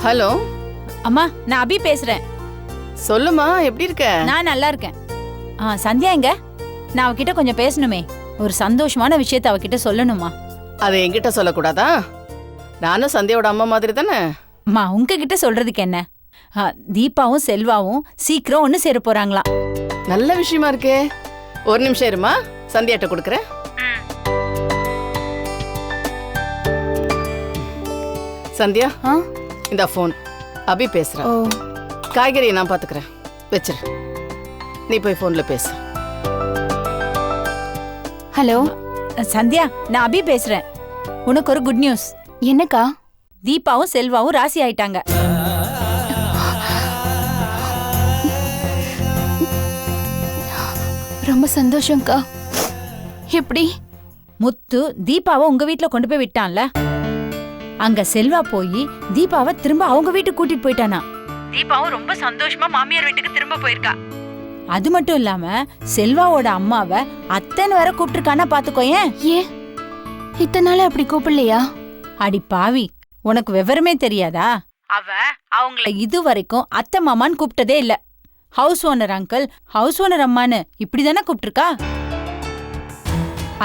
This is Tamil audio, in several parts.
ஹலோ அம்மா, நான் அபி பேசுறேன். சொல்லுமா, எப்படி இருக்க? நான் நல்லா இருக்கேன். சந்தியா எங்க? நான் அவகிட்ட கொஞ்சம் பேசணுமே. ஒரு சந்தோஷமான விஷயத்த அவகிட்ட சொல்லணுமா? அதை என்கிட்ட சொல்லக்கூடாதா? நானும் சந்தியாவோட அம்மா மாதிரி தானே. அம்மா, உங்ககிட்ட சொல்றதுக்கு என்ன? தீபாவும் செல்வாவும் சீக்கிரம் ஒண்ணு சேர போறாங்களாம். நல்ல விஷயமா இருக்கே. ஒரு நிமிஷம் இருமா, சந்தியாட்ட கொடுக்குறேன். சந்தியா, இந்த போன் அபி பேசுறேன். காய்கறியை நான் பாத்துக்கிறேன், வச்சிரு. நீ போய் போன்ல பேசு. ஹலோ சந்தியா, நான் அபி பேசுறேன். உனக்கு ஒரு குட் நியூஸ். என்னக்கா? தீபாவும் செல்வாவும் ராசி ஆயிட்டாங்க. ரொம்ப சந்தோஷம்க்கா. எப்படி? முத்து தீபாவை உங்க வீட்டுல கொண்டு போய் விட்டான்ல, அங்க செல்வா போய் தீபாவை திரும்ப அவங்க வீட்டுக்கு கூட்டிட்டு போயிட்டானா. தீபாவும் ரொம்ப சந்தோஷமா மாமியார் வீட்டுக்கு திரும்ப போயிருக்கா. அது மட்டும் இல்லாம செல்வாவோட அம்மாவை அத்தைன்னு வேற கூப்பிட்டுருக்கானா, பாத்துக்கோயேன். ஏன் இத்தனை நாள அப்படி கூப்பிடலையா? அடி பாவி, உனக்கு விவரமே தெரியாதா? அவ அவங்கள இது வரைக்கும் அத்தை மாமான்னு கூப்பிட்டதே இல்ல. House owner uncle, house owner அம்மான்னு இப்படிதானே கூப்பிட்டுருக்கா.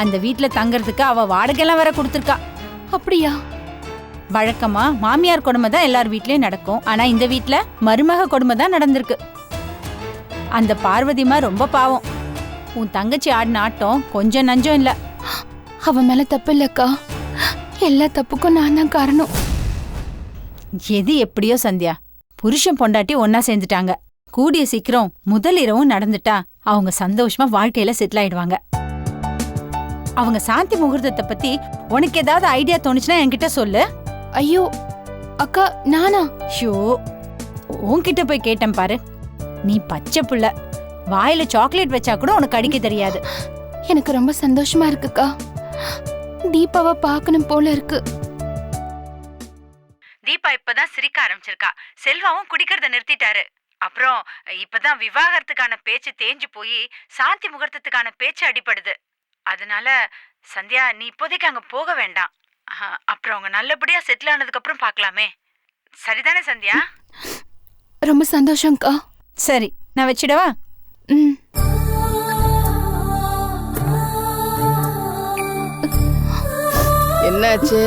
அந்த வீட்டுல தங்கறதுக்கு அவ வாடகைலாம் வேற கொடுத்துருக்கா. அப்படியா? வழக்கமா மாமியார் கொடுமை தான் எல்லார் வீட்லயும் நடக்கும். ஆனா இந்த வீட்ல மருமக கொடுமை தான் நடந்திருக்கு. அந்த பார்வதிமா ரொம்ப பாவம். உன் தங்கச்சி ஆடின ஆட்டம் கொஞ்சம் நஞ்சம் இல்ல. அவ மேல தப்பு இல்லக்கா, எல்லா தப்புக்கும் நான் தான் காரணம். எது எப்படியோ சந்தியா, புருஷன் பொண்டாட்டி ஒன்னா சேர்ந்துட்டாங்க. கூடிய சீக்கிரம் முதல் இரவும் நடந்துட்டா அவங்க சந்தோஷமா வாழ்க்கையில செட்டில் ஆயிடுவாங்க. அவங்க சாந்தி முகூர்த்தத்தை பத்தி உனக்கு ஏதாவது ஐடியா தோணுச்சுன்னா என்கிட்ட சொல்லு. ஐயோ அக்கா, நானா? ஷோ, உன்கிட்ட போய் கேட்டேன் பாரு. நீ பச்சை புள்ள, வாயில சாக்லேட் வச்சா கூட உனக்கு அடிக்க தெரியாது. எனக்கு ரொம்ப சந்தோஷமா இருக்குக்கா. தீபாவை பார்க்கணும் போல இருக்கு. தீபா இப்பதான் சிரிக்க ஆரம்பிச்சிருக்கா. செல்வாவும் குடிக்கிறத நிறுத்திட்டாரு. அப்புறம் இப்பதான் விவாகரத்துக்கான பேச்சு தேஞ்சு போய் சாந்தி முகூர்த்தத்துக்கான பேச்சு அடிபடுது. அதனால சந்தியா, நீ இப்போதைக்கு அங்க போக வேண்டாம். அப்புறம் அவங்க நல்லபடியா செட்டில் ஆனதுக்கு அப்புறம் பார்க்கலாமே. சரிதானே சந்தியா? ரொம்ப சந்தோஷம்க்கா. சரி, நான் வச்சிடவா? என்னாச்சு?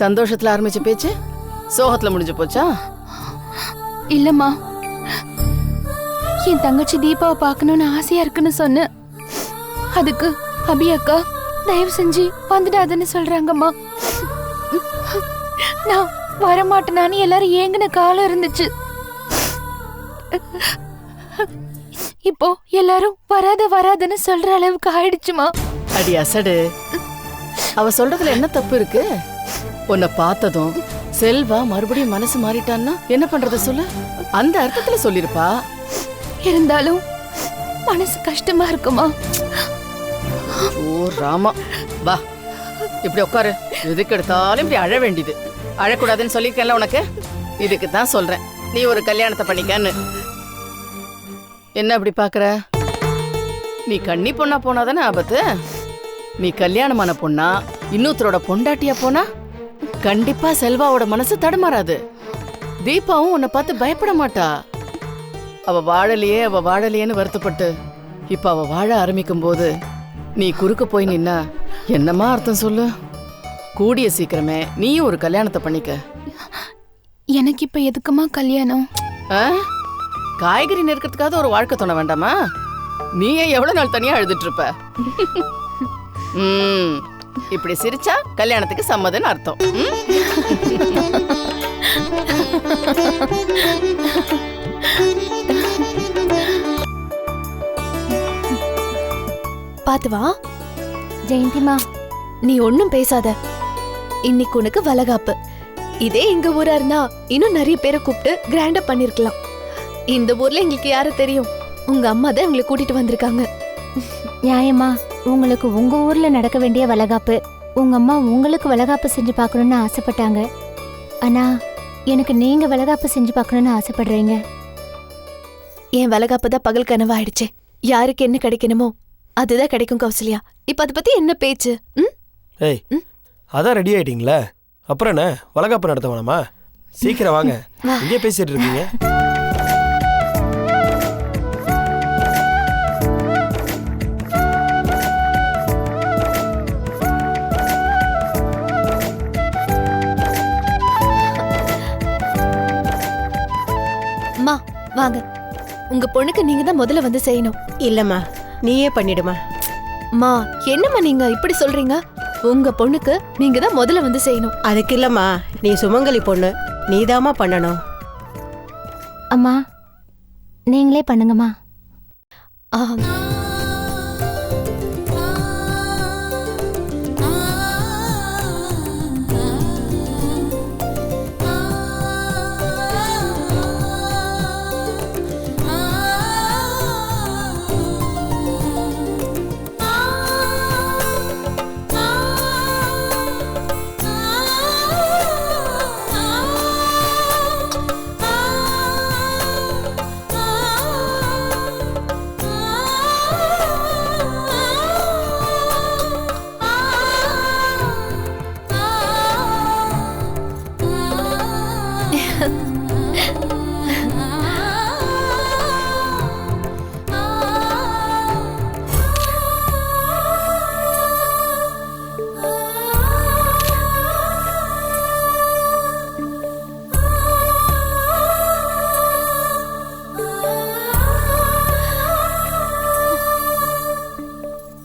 சந்தோஷத்துல ஆரம்பிச்ச பேச்சு சோகத்துல முடிஞ்சு போச்சா? இல்லம்மா, என் தங்கச்சி தீபாவை பார்க்கணும்னு ஆசையா இருக்குன்னு சொன்ன. அதுக்கு அபி அக்கா தயவு செஞ்சு வந்துடாதுன்னு சொல்றாங்கம்மா. நான் வரமாட்டேனான்னு எல்லாரும் ஏங்கின காலம் இருந்துச்சு. இப்போ எல்லாரும் வராதுன்னு சொல்ற அளவுக்கு ஆயிடுச்சுமா. அடி அசடு, அவ சொல்றதுல என்ன தப்பு இருக்கு? உன்னை பார்த்ததும் செல்வா மறுபடியும் மனசு மாறிட்டான்னா என்ன பண்றது சொல்லு? அந்த அர்த்தத்துல சொல்லிருப்பா. இருந்தாலும் மனசு கஷ்டமா இருக்குமா. ஓ ராமா, வா இப்படி உட்காரு. எதுக்கு எடுத்தாலும் இப்படி அழ வேண்டியது. அழக்கூடாதுன்னு சொல்லிருக்கேன்ல உனக்கு. இதுக்கு தான் சொல்றேன், நீ ஒரு கல்யாணத்தை பண்ணிக்கன்னு. என்ன அப்படி பாக்குற? நீ கன்னி பொண்ணா போனாதானே ஆபத்து. நீ கல்யாணமான பொண்ணா இன்னொருத்தரோட பொண்டாட்டியா போனா கண்டிப்பா செல்வாவோட மனசு தடுமாறாது. தீபாவும் உன்னை பார்த்து பயப்பட மாட்டா. அவ வாழலையேன்னு வருத்தப்பட்டு இப்ப அவ வாழ ஆரம்பிக்கும் போது நீ குறுக்க போய் நின்னா என்னமா அர்த்தம் சொல்லு? கூடிய சீக்கிரமே நீயும் ஒரு கல்யாணத்தை பண்ணிக்க. எனக்கு இப்ப எதுக்குமா கல்யாணம்? காய்கறி நெருக்கிறதுக்காக ஒரு வாழ்க்கை தோண வேண்டாமா? நீ எவ்வளவு நாள் தனியா அழுதுட்டு இருப்ப? இப்படி சிரிச்சா கல்யாணத்துக்கு சம்மதம்னு அர்த்தம். பாத்து வா ஜெயந்திமா, நீ ஒன்னும் பேசாத. இன்னைக்கு உனக்கு வளகாப்பு. இதே எங்க ஊரா இருந்தா இன்னும் நிறைய பேரை கூப்பிட்டு கிராண்டா பண்ணிருக்கலாம். இந்த ஊர்ல எங்களுக்கு யாரு தெரியும்? உங்க அம்மா தான் எங்களை கூட்டிட்டு வந்திருக்காங்க. நியாயமா? உங்களுக்கு உங்க ஊர்ல நடக்க வேண்டிய வளகாப்பு, உங்க அம்மா உங்களுக்கு வளகாப்பு செஞ்சு பார்க்கணும்னு ஆசைப்பட்டாங்க. ஆனா எனக்கு நீங்க வளகாப்பு செஞ்சு பார்க்கணும்னு ஆசைப்படுறீங்க. என் வளகாப்பு தான் பகல் கனவா ஆயிடுச்சே. யாருக்கு என்ன கிடைக்கணுமோ அதுதான் கிடைக்கும் கௌசல்யா. இப்ப அதை பத்தி என்ன பேச்சு? 嗯 ஏய், அதான் ரெடி ஆயிட்டீங்களா? அப்புறம் என்ன வளகாப்பு நடத்த வேணாமா? 嗯 சரி, நீ போய் ரெடி ஆயிட்டு வா. நான் வந்துடுறேன். ம். 嗯 ம். 嗯 ம். சீக்கிரம் வாங்க. இங்கே பேசிட்டு இருக்கீங்க. அம்மா வாங்க, உங்க பொண்ணுக்கு நீங்க தான் முதல்ல வந்து செய்யணும். இல்லம்மா, நீயே பண்ணிடுமா. அம்மா என்னம்மா நீங்க இப்படி சொல்றீங்க? உங்க பொண்ணுக்கு நீங்க தான் முதல்ல வந்து செய்யணும். அதுக்கு இல்லம்மா, நீ சுமங்கலி பொண்ணு, நீதாம்மா பண்ணணும். அம்மா நீங்களே பண்ணுங்கம்மா. ஆ,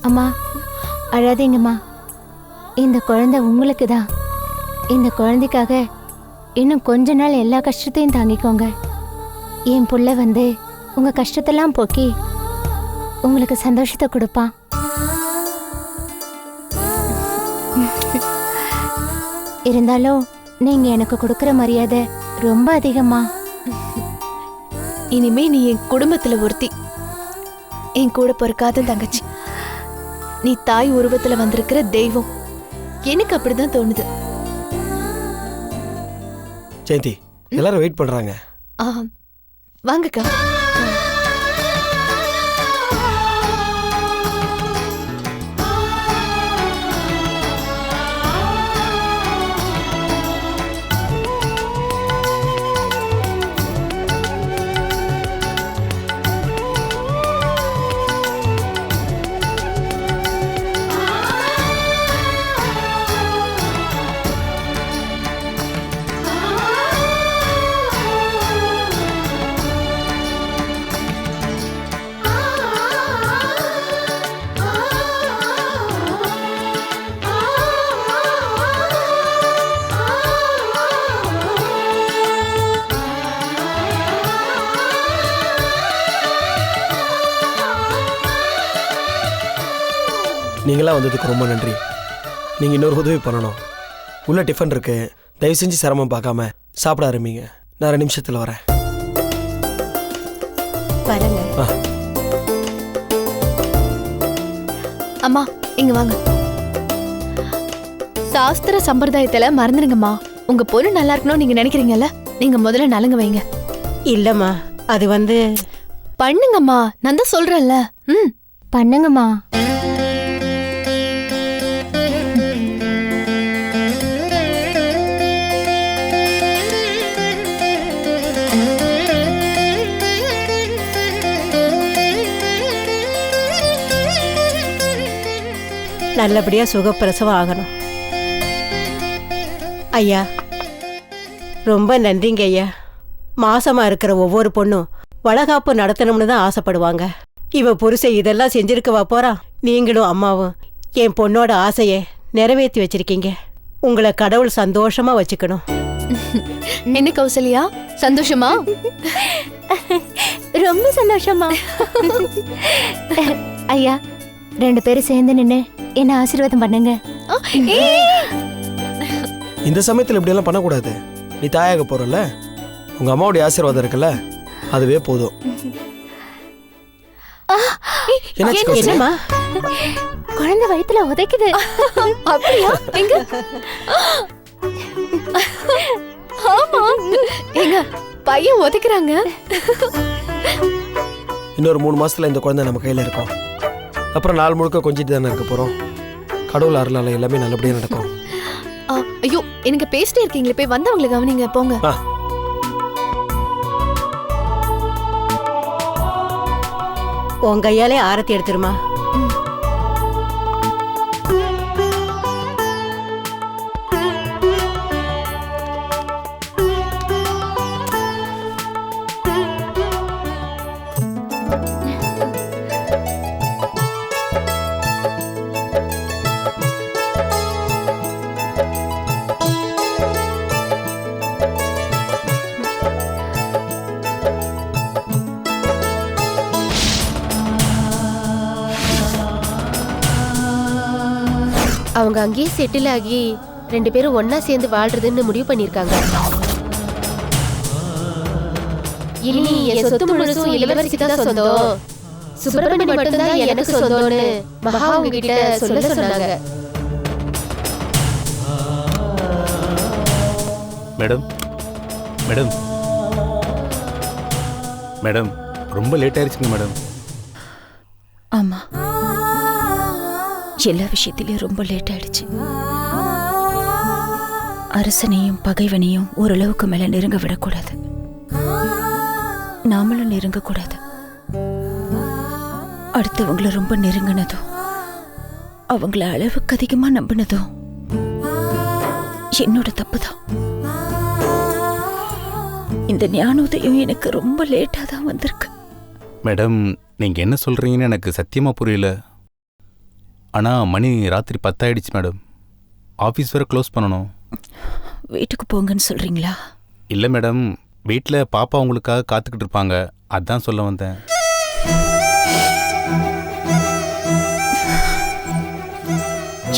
அம்மா அழாதீங்கம்மா. இந்த குழந்தை உங்களுக்கு தான். இந்த குழந்தைக்காக இன்னும் கொஞ்ச நாள் எல்லா கஷ்டத்தையும் தாங்கிக்கோங்க. என் புள்ள வந்து உங்க கஷ்டத்தெல்லாம் போக்கி உங்களுக்கு சந்தோஷத்தை கொடுப்பான். இருந்தாலும் நீங்க எனக்கு கொடுக்குற மரியாதை ரொம்ப அதிகமா. இனிமே நீ என் குடும்பத்துல ஒருத்தி, என் கூட பிறக்காத தங்கச்சி. நீ தாய் உருவத்துல வந்திருக்கிற தெய்வம். எனக்கு அப்படிதான் தோணுது. ஜெயந்தி, எல்லாரும் வெயிட் பண்றாங்க. ஆ, வாங்கக்கா. நீங்களாம் வந்ததுக்கு ரொம்ப நன்றி. நீங்கள் இன்னொரு உதவி பண்ணணும். உள்ள டிஃபன் இருக்கு, தயவு செஞ்சு சிரமம் பார்க்காம சாப்பிட ஆரம்பிங்க. நான் 2 நிமிஷத்தில் வரேன். வரங்க. அம்மா இங்க வாங்க. சாஸ்திர சம்பிரதாயத்துல மறந்துடுங்கம்மா. உங்க பொண்ணு நல்லா இருக்கணும் நீங்க நினைக்கிறீங்கல்ல, நீங்க முதல்ல நலங்கு வைங்க. இல்லம்மா, அது வந்து பண்ணுங்கம்மா, நான் தான் சொல்றேன்ல. பண்ணுங்கம்மா. நல்லபடியா சுகப்பிரசவம் ஆகணும். ஐயா ரொம்ப நன்றிங்க ஐயா. மாசமா இருக்கிற ஒவ்வொரு பொண்ணும் வளகாப்பு நடத்தணும்னு தான் ஆசைப்படுவாங்க. இவ புருஷன் இதெல்லாம் செஞ்சிருக்கவா போறான். நீங்களும் அம்மாவும் என் பொண்ணோட ஆசையை நிறைவேற்றி வச்சிருக்கீங்க. உங்களை கடவுள் சந்தோஷமா வச்சுக்கணும். என்ன கௌசல்யா, சந்தோஷமா? ரொம்ப சந்தோஷமா. ஐயா 2 பேரும் சேர்ந்து நின்று என்ன ஆசீர்வாதம் பண்ணுங்க. இந்த சமயத்தில் இப்படியெல்லாம் பண்ணக்கூடாது. நீ தாயாக போறல, உங்க அம்மாவுடைய ஆசீர்வாதம் இருக்குல்ல, அதுவே போதும். என்னம்மா, குழந்தை வயித்துல உதைக்குது. அப்படியா? எங்க? ஆமா, எங்க பையன் உதைக்கிறாங்க. இன்னொரு 3 மாசத்துல இந்த குழந்தை நம்ம கையில இருக்கும். அப்புறம் நாள் முழுக்க கொஞ்சிட்டு தானே இருக்க போறோம். கடவுள் அருளால எல்லாமே நல்லபடியா நடக்கும். ஐயோ எனக்கு பேசிட்டே இருக்கீங்களே, போய் வந்தவங்களை கவனிங்க போங்க. உன் கையாலே ஆரத்தி எடுத்துருமா. அவங்க அங்கேயே செட்டில் ஆகி 2 பேரும் ஒன்னா சேர்ந்து வாழ்றதுன்னு முடிவு பண்ணிருக்காங்க. இனி என் சொத்து முழுசும் இளவரசிக்கு தான் சொந்தம், சுப்பிரமணி மட்டும்தான் எனக்கு சொந்தம்னு மகா உங்ககிட்ட சொல்ல சொன்னாங்க. மேடம் மேடம் மேடம் ரொம்ப லேட் ஆயிடுச்சுங்க மேடம். ஆமா, எல்லா விஷயத்திலயும் ரொம்ப லேட் ஆயிடுச்சு. அரசனையும் பகைவனையும் ஓரளவுக்கு மேல நெருங்க விடக்கூடாது, நாமளும் நெருங்க கூடாது. அடுத்தவங்கள ரொம்ப நெருங்கினதும் அவங்கள அளவுக்கு அதிகமா நம்பினதும் என்னோட தப்புதான். இந்த ஞானோதயம் எனக்கு ரொம்ப லேட்டா தான் வந்திருக்கு. மேடம் நீங்க என்ன சொல்றீங்கன்னு எனக்கு சத்தியமா புரியல. ஆனா மணி ராத்திரி 10 ஆயிடுச்சு மேடம். ஆஃபீஸ் வேற க்ளோஸ் பண்ணணும். வீட்டுக்கு போங்கன்னு சொல்றீங்களா? இல்லை மேடம், வீட்டில் பாப்பா உங்களுக்காக காத்துக்கிட்டு இருப்பாங்க, அதான் சொல்ல வந்தேன்.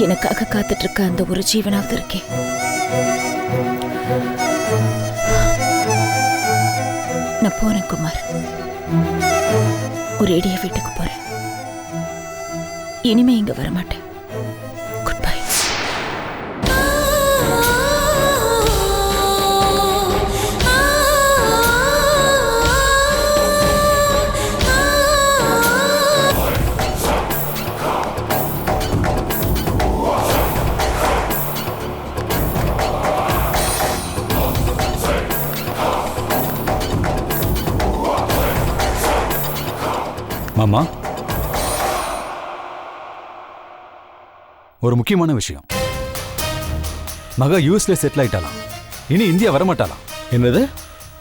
எனக்காக காத்துட்டு இருக்க அந்த ஒரு ஜீவனாவது இருக்கே. நான் போறேன் குமார், ஒரேடியா வீட்டுக்கு போறேன். இனிமே இங்க வரமாட்டேன். Good bye. மாமா, ஒரு முக்கியமான விஷயம். மகா யூஎஸ்ல செட்டில் ஆயிட்டாலாம், இனி இந்தியா வரமாட்டாலாம். என்னது?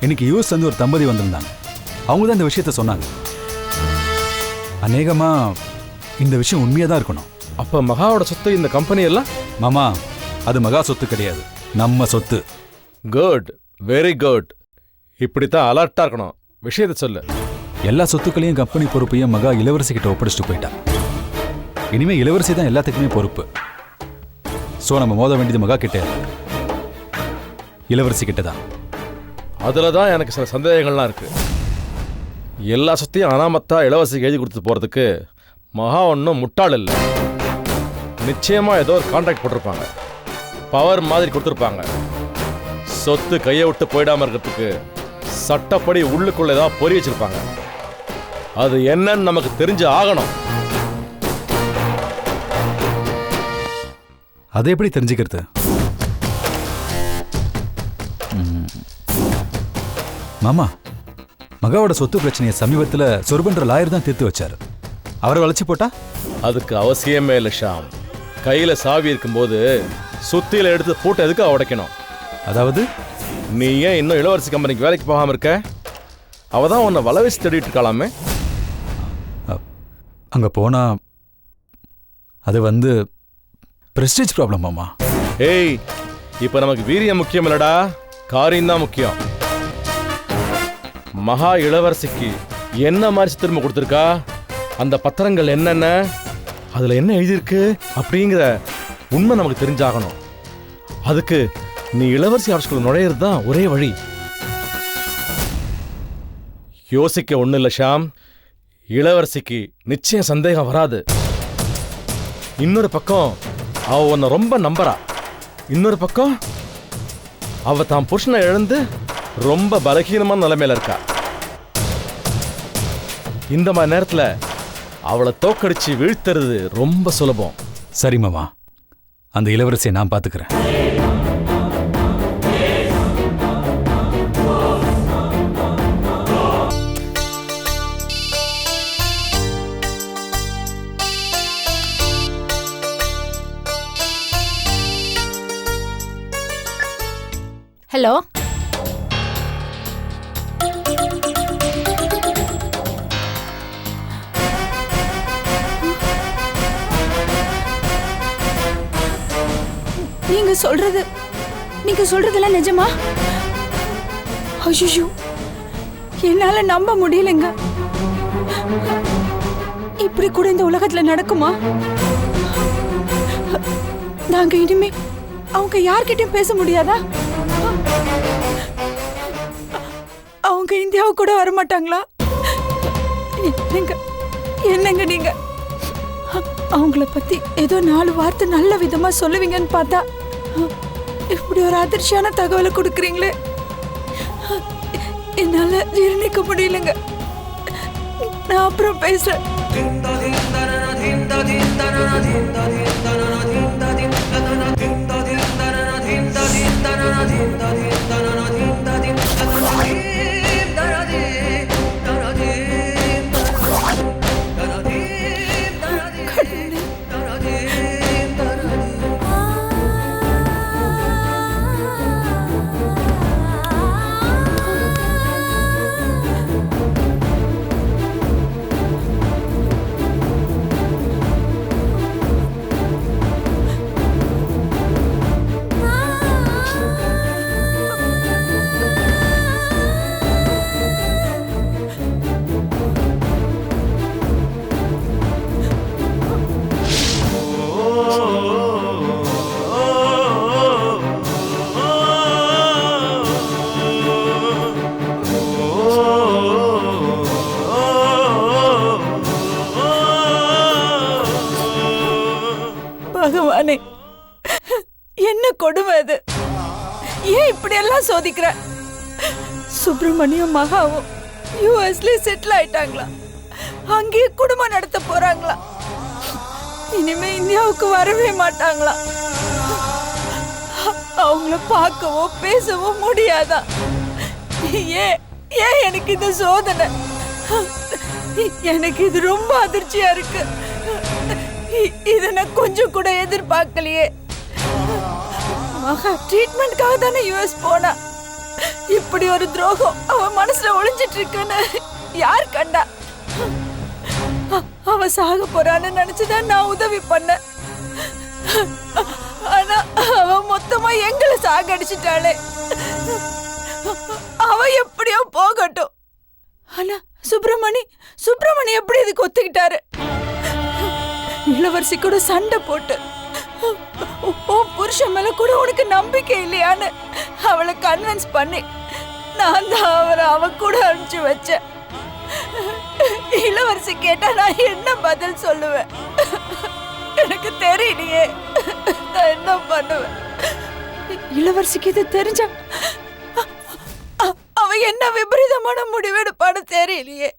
இன்னைக்கு யூஎஸ் வந்து ஒரு தம்பதி வந்திருந்தாங்க, அவங்க தான் இந்த விஷயத்த சொன்னாங்க. அநேகமா இந்த விஷயம் உண்மையா தான் இருக்கணும். அப்ப மகாவோட சொத்து இந்த கம்பெனி எல்லாம்? மாமா, அது மகா சொத்து கிடையாது, நம்ம சொத்து. Good, very good. இப்படித்தான் அலர்ட்டா இருக்கணும். விஷயத்தை சொல்லு. எல்லா சொத்துக்களையும் கம்பெனி பொறுப்பையும் மகா இளவரசி கிட்ட ஒப்படைச்சிட்டு போயிட்டா. இனிமே இளவரசி தான் எல்லாத்துக்குமே பொறுப்பு. சோ நம்ம மோத வேண்டியது மகா கிட்ட, இளவரசி கிட்ட தான். அதுலதான் எனக்கு சில சந்தேகங்கள்லாம் இருக்கு. எல்லா சொத்தையும் அனாமத்தா இளவரசிக்கு எழுதி கொடுத்து போறதுக்கு மகா ஒன்றும் முட்டாள் இல்லை. நிச்சயமா ஏதோ ஒரு கான்ட்ராக்ட் போட்டிருப்பாங்க, பவர் மாதிரி கொடுத்துருப்பாங்க. சொத்து கையை விட்டு போயிடாம இருக்கிறதுக்கு சட்டப்படி உள்ளுக்குள்ள ஏதாவது பொறி வச்சிருப்பாங்க. அது என்னன்னு நமக்கு தெரிஞ்சு ஆகணும். அதை எப்படி தெரிஞ்சுக்கிறது? மாமா, மகாவோட சொத்து பிரச்சனையை சமீபத்தில் சொர்பன்ற லாயர் தான் தீர்த்து வச்சாரு. அவரை வளைச்சு போட்டா? அதுக்கு அவசியமே இல்லை ஷாம். கையில சாவி இருக்கும்போது சுத்தியில எடுத்து பூட்டை எதுக்கு உடைக்கணும்? அதாவது நீ ஏன் இன்னும் இளவரசி கம்பெனிக்கு வேலைக்கு போகாம இருக்க? அவதான் உன்னை வளவீசி தேடிட்டு இருக்காளாமே. அங்க போனா அது வந்து பிரஸ்டீஜ் ப்ராப்ளம் மாமா. ஏய், இப்ப நமக்கு வீரியம் முக்கியம் இல்லடா, காரியம் தான் முக்கியம். மகா இளவரசிக்கு என்ன மாதிரி திரும்ப கொடுத்துருக்கா, அந்த பத்திரங்கள் என்னென்ன, அதுல என்ன எழுதியிருக்கு அப்படிங்கிற உண்மை நமக்கு தெரிஞ்சாகணும். அதுக்கு நீ இளவரசி ஆஃபீஸ்க்குள்ள நுழையிறது தான் ஒரே வழி. யோசிக்க ஒண்ணு இல்ல ஷாம், இளவரசிக்கு நிச்சயம் சந்தேகம் வராது. இன்னொரு பக்கம் அவ உன்னை ரொம்ப நம்புறா, இன்னொரு பக்கம் அவ தான் புருஷனை இழந்து ரொம்ப பலகீனமான நிலைமையில இருக்கா. இந்த மாதிரி நேரத்துல அவளை தோக்கடிச்சு வீழ்த்துறது ரொம்ப சுலபம். சரி மாமா, அந்த இளவரசியை நான் பாத்துக்கிறேன். நீங்க சொல்றதெல்லாம் நிஜமா? ஐயோ, என்னால நம்ப முடியலங்க. இப்படி கூட இந்த உலகத்துல நடக்குமா? நாங்க இனிமே அவங்க யார்கிட்டயும் பேச முடியாதா? அவங்க இந்தியாவு கூட வரமாட்டாங்களா? என்னங்க நீங்க அவங்கள பத்தி ஏதோ 4 வார்த்தை நல்ல விதமா சொல்லுவீங்கன்னு பார்த்தா இப்படி ஒரு அதிர்ச்சியான தகவலை கொடுக்குறீங்களே, என்னால ஜீரணிக்க முடியலங்க. நான் அப்புறம் பேசுறேன். பகவானே, என்ன கொடுமை அது! ஏன் இப்படி எல்லாம் சோதிக்கிற? சுப்பிரமணியம் மகாவும் யூஎஸ்ல செட்டில் ஆயிட்டாங்களா? அங்கேயே குடும்பம் நடத்த போறாங்களா? இனிமே இந்தியாவுக்கு வரவே மாட்டாங்களா? அவங்கள பார்க்கவோ பேசவோ முடியாதா? ஏன் ஏன் எனக்கு இந்த சோதனை? எனக்கு இது ரொம்ப அதிர்ச்சியா இருக்கு. இதை நான் கொஞ்சம் கூட எதிர்பார்க்கலையே. மகா ட்ரீட்மெண்ட்காக தானே யூஎஸ் போனா. இப்படி ஒரு துரோகம் அவ மனசுல ஒளிஞ்சிட்டு இருக்குன்னு யார் கண்டா? அவ சாக போறான்னு நினைச்சுதான் நான் உதவி பண்ணேன். ஆனா அவ மொத்தமா எங்களை சாகடிச்சிட்டாளே. அவ எப்படியோ போகட்டும். ஆனா சுப்பிரமணி எப்படி இதுக்கு ஒத்துக்கிட்டாரு? இளவரசி கூட சண்டை போட்டு புருஷன் மேல கூட உனக்கு நம்பிக்கை இல்லையான்னு அவளை கன்வின்ஸ் பண்ணி நான் தான் அவரை அவ கூட அனுப்பிச்சு வச்சேன். இளவரசி கேட்டா நான் என்ன பதில் சொல்லுவேன்? எனக்கு தெரியலையே, நான் என்ன பண்ணுவேன்? இளவரசிக்கு இது தெரிஞ்சா அவ என்ன விபரீதமான முடிவெடுப்பான்னு தெரியலையே.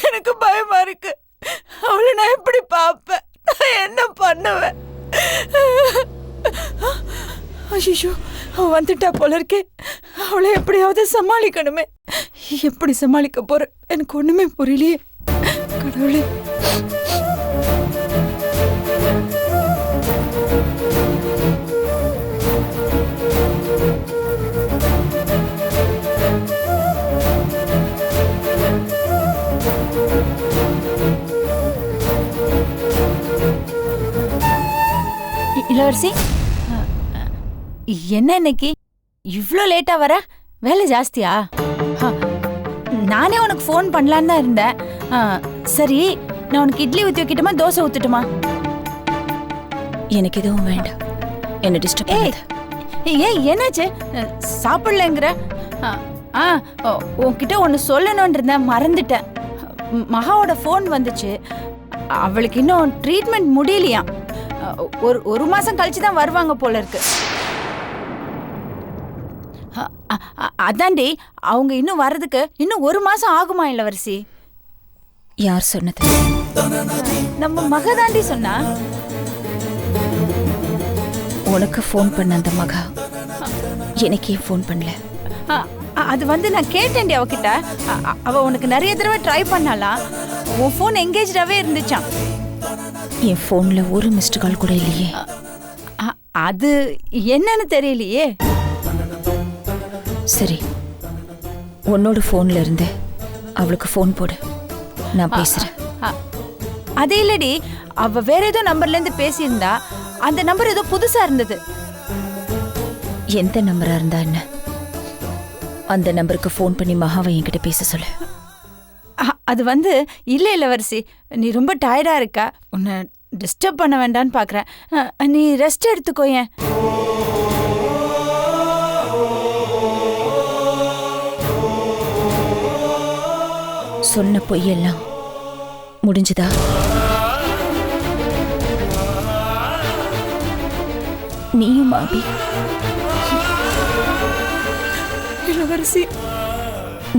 எனக்கு பயமா இருக்கு. அவளை நான் எப்படி பாப்பேன்? நான் என்ன பண்ணுவேன்? ஐயோ, அவ வந்துட்டா போல இருக்கே. அவளை எப்படியாவது சமாளிக்கணுமே. எப்படி சமாளிக்க போற எனக்கு ஒண்ணுமே புரியலையே. கடவுளே, இளவரசி, என்ன இன்னைக்கு இவ்ளோ லேட்டா வர? வேலை ஜாஸ்தியா? நானே உனக்கு ஃபோன் பண்ணலான்னு தான் இருந்தேன். சரி, நான் உனக்கு இட்லி ஊற்றி வைக்கட்டுமா, தோசை ஊற்றட்டுமா? எனக்கு எதுவும் வேண்டாம், என்ன டிஸ்டர்ப் பண்ணாத. ஏன், என்னாச்சு? சாப்பிடலங்கிற? உன்கிட்ட ஒன்று சொல்லணும்னு இருந்தேன், மறந்துட்டேன். மகாவோட ஃபோன் வந்துச்சு. அவளுக்கு இன்னும் ட்ரீட்மெண்ட் முடியலையா. ஒரு மாசம் கழிச்சு தான் வருவாங்க போல இருக்கு. அதாண்டி, அவங்க இன்னும் வர்றதுக்கு இன்னும் 1 மாசம் ஆகுமா இளவரசி? யார் சொன்னது? நம்ம மகதாண்டி சொன்னா. உனக்கு ஃபோன் பண்ண அந்த மகா எனக்கே ஃபோன் பண்ணல. அது வந்து நான் கேட்டேன்டி அவகிட்ட. அவ உனக்கு நிறைய தடவை ட்ரை பண்ணாலாம். உன் ஃபோன் எங்கேஜாவே இருந்துச்சான். என் ஃபோன்ல ஒரு மிஸ்டு கால் கூட இல்லையே. அது என்னன்னு தெரியலையே. சரி, உன்னோட ஃபோன்ல இருந்து அவளுக்கு ஃபோன் போடு, நான் பேசுறேன். அதே இல்லடி, அவ வேற ஏதோ நம்பர்ல இருந்து பேசியிருந்தா. அந்த நம்பர் ஏதோ புதுசா இருந்தது. எந்த நம்பரா இருந்தா என்ன, அந்த நம்பருக்கு ஃபோன் பண்ணி மகாவை என்கிட்ட பேச சொல்லு. அது வந்து இல்ல இளவரசி, நீ ரொம்ப டயர்டா இருக்கா, உன்னை டிஸ்டர்ப் பண்ண வேண்டான்னு பாக்குறேன். நீ ரெஸ்ட் எடுத்துக்கோயேன். சொன்ன பொய்யெல்லாம் முடிஞ்சுதா? நீயும் மாபி இளவரசி,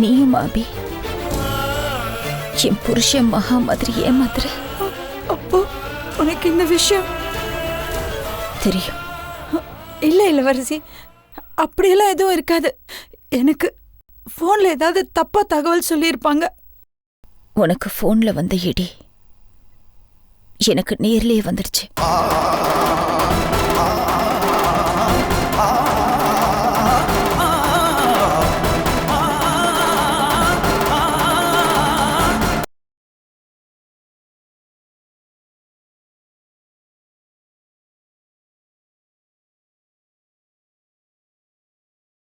நீயும் மாபி என் புருஷன் மகா மாதிரி ஏமாத்துற. அப்போ உனக்கு இந்த விஷயம் தெரியும்? இல்ல இளவரசி, அப்படியெல்லாம் எதுவும் இருக்காது. எனக்கு போன்ல ஏதாவது தப்பா தகவல் சொல்லியிருப்பாங்க. உனக்கு போன்ல வந்த இடி எனக்கு நேர்லயே வந்துடுச்சு.